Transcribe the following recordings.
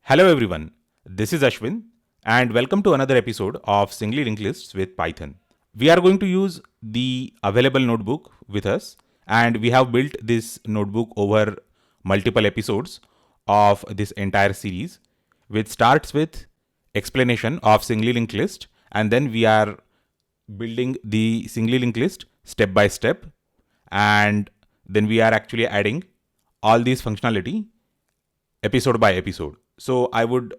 Hello everyone, this is Ashwin and welcome to another episode of Singly Linked Lists with Python. We are going to use the available notebook with us and we have built this notebook over multiple episodes of this entire series, which starts with explanation of Singly Linked List, and then we are building the Singly Linked List step by step, and then we are actually adding all these functionality episode by episode. So I would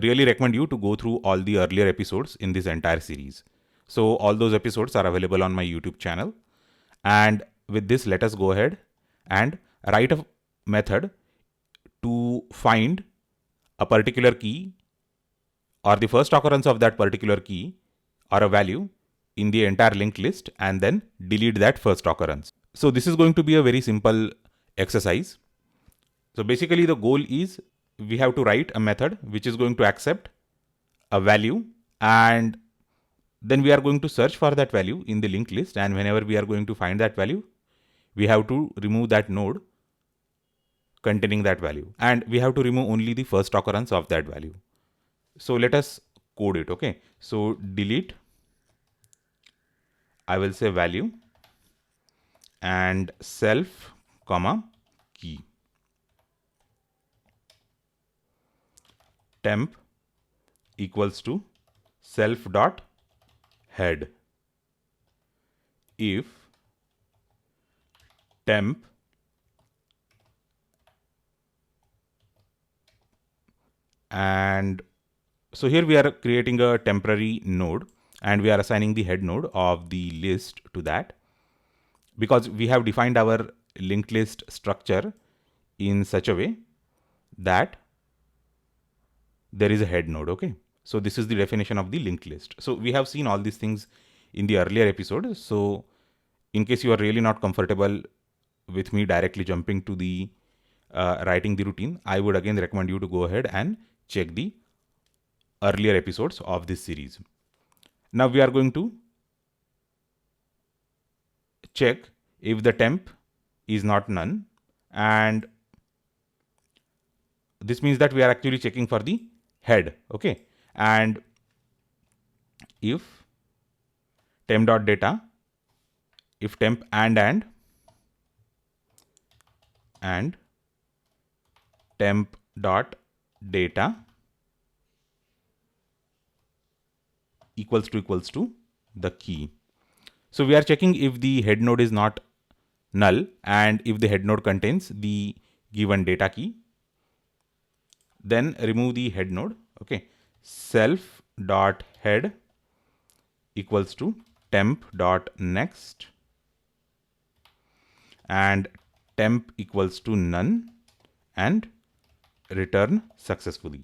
really recommend you to go through all the earlier episodes in this entire series. So all those episodes are available on my YouTube channel. And with this, let us go ahead and write a method to find a particular key or the first occurrence of that particular key or a value in the entire linked list and then delete that first occurrence. So this is going to be a very simple exercise. So basically the goal is we have to write a method which is going to accept a value, and then we are going to search for that value in the linked list, and whenever we are going to find that value, we have to remove that node containing that value, and we have to remove only the first occurrence of that value. So let us code it. Okay, so delete, I will say value and self comma key, temp equals to self dot head. If temp and so here we are creating a temporary node and we are assigning the head node of the list to that, because we have defined our linked list structure in such a way that there is a head node. Okay, so this is the definition of the linked list. So we have seen all these things in the earlier episode. So in case you are really not comfortable with me directly jumping to the writing the routine, I would again recommend you to go ahead and check the earlier episodes of this series. Now we are going to check if the temp is not none, and this means that we are actually checking for the head. Okay, and if temp dot data, if temp and temp dot data equals to the key. So we are checking if the head node is not null and if the head node contains the given data key, then remove the head node. Okay, self dot head equals to temp dot next and temp equals to none and return successfully.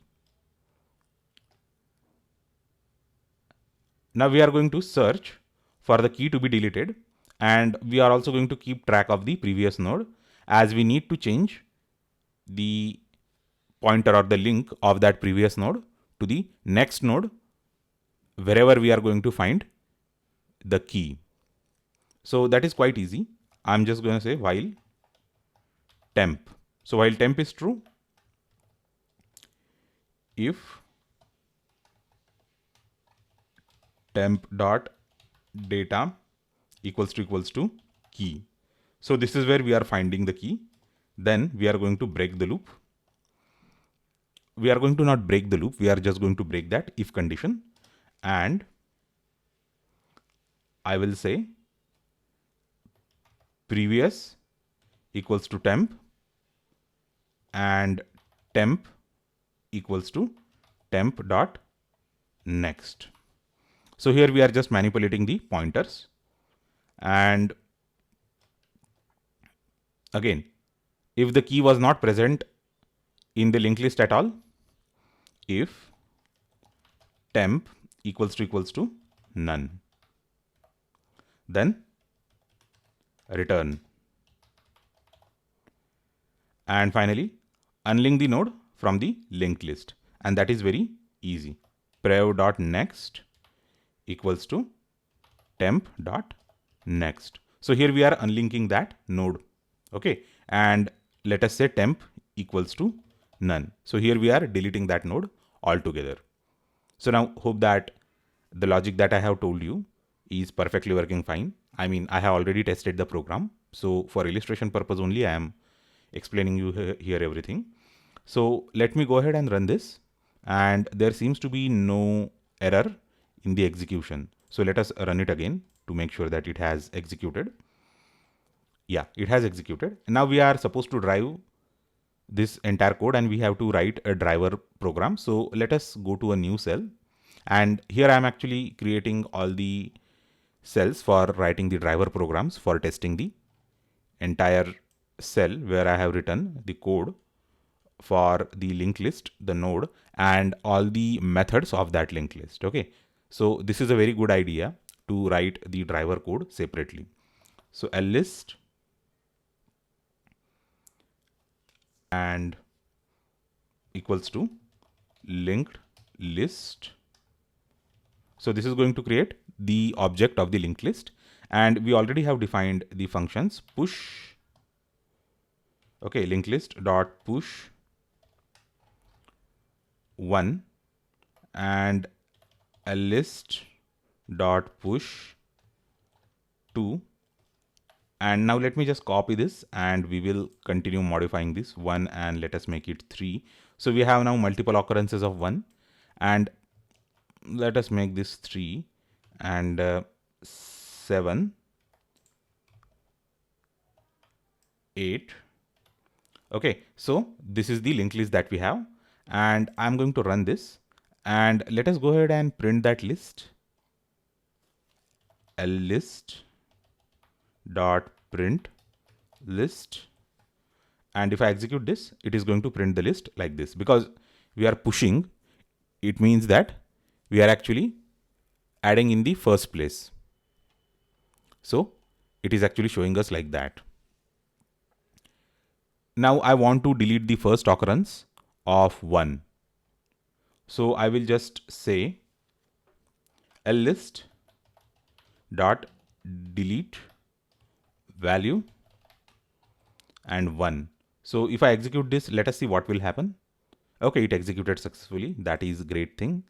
Now we are going to search for the key to be deleted, and we are also going to keep track of the previous node, as we need to change the pointer or the link of that previous node to the next node wherever we are going to find the key. So that is quite easy. I'm just going to say while temp. So while temp is true, if temp dot data equals to key. So this is where we are finding the key. Then we are going to break the loop. We are going to not break the loop. We are just going to break that if condition, and I will say previous equals to temp and temp equals to temp dot next. So here we are just manipulating the pointers, and again, if the key was not present in the linked list at all, if temp equals to none, then return. And finally, unlink the node from the linked list, and that is very easy. Prev dot next equals to temp dot next. So here we are unlinking that node. Okay, and let us say temp equals to none. So here we are deleting that node altogether. So now hope that the logic that I have told you is perfectly working fine. I mean, I have already tested the program. So for illustration purpose only, I am explaining you here everything. So let me go ahead and run this, and there seems to be no error in the execution. So let us run it again to make sure that it has executed. Yeah, it has executed. Now we are supposed to drive this entire code and we have to write a driver program. So let us go to a new cell, and here I am actually creating all the cells for writing the driver programs for testing the entire cell where I have written the code for the linked list, the node, and all the methods of that linked list. Okay, so this is a very good idea to write the driver code separately. So list and equals to linked list. So this is going to create the object of the linked list, and we already have defined the functions push. Okay, linked list dot push 1 and a list dot push 2. And now let me just copy this and we will continue modifying this 1 and let us make it 3. So we have now multiple occurrences of 1, and let us make this 3 and 7, 8. Okay, so this is the linked list that we have, and I'm going to run this, and let us go ahead and print that list. List dot print list, and if I execute this, it is going to print the list like this. Because we are pushing, it means that we are actually adding in the first place. So it is actually showing us like that. Now I want to delete the first occurrence of 1. So I will just say list dot delete value and 1. So if I execute this, let us see what will happen. Okay, it executed successfully. That is a great thing.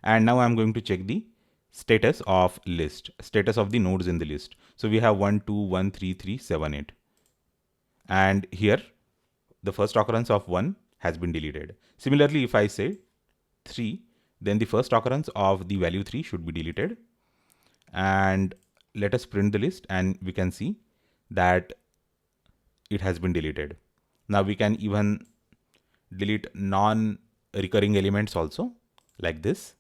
And now I'm going to check the status of list, status of the nodes in the list. So we have 1, 2, 1, 3, 3, 7, 8. And here the first occurrence of 1 has been deleted. Similarly, if I say 3, then the first occurrence of the value 3 should be deleted. And let us print the list, and we can see that it has been deleted. Now we can even delete non-recurring elements also, like this.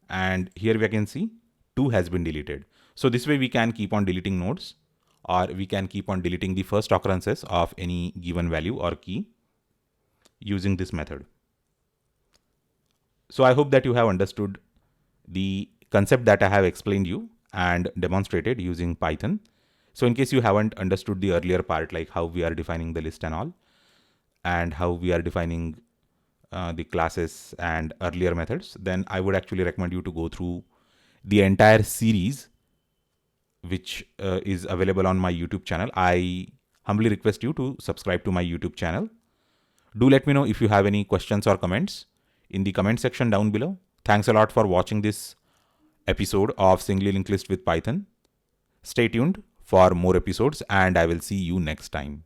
And here we can see 2 has been deleted. So this way we can keep on deleting nodes, or we can keep on deleting the first occurrences of any given value or key using this method. So I hope that you have understood the concept that I have explained you and demonstrated using Python. So in case you haven't understood the earlier part, like how we are defining the list and all, and how we are defining the classes and earlier methods, then I would actually recommend you to go through the entire series, which is available on my YouTube channel. I humbly request you to subscribe to my YouTube channel. Do let me know if you have any questions or comments in the comment section down below. Thanks a lot for watching this episode of Singly Linked List with Python. Stay tuned for more episodes, and I will see you next time.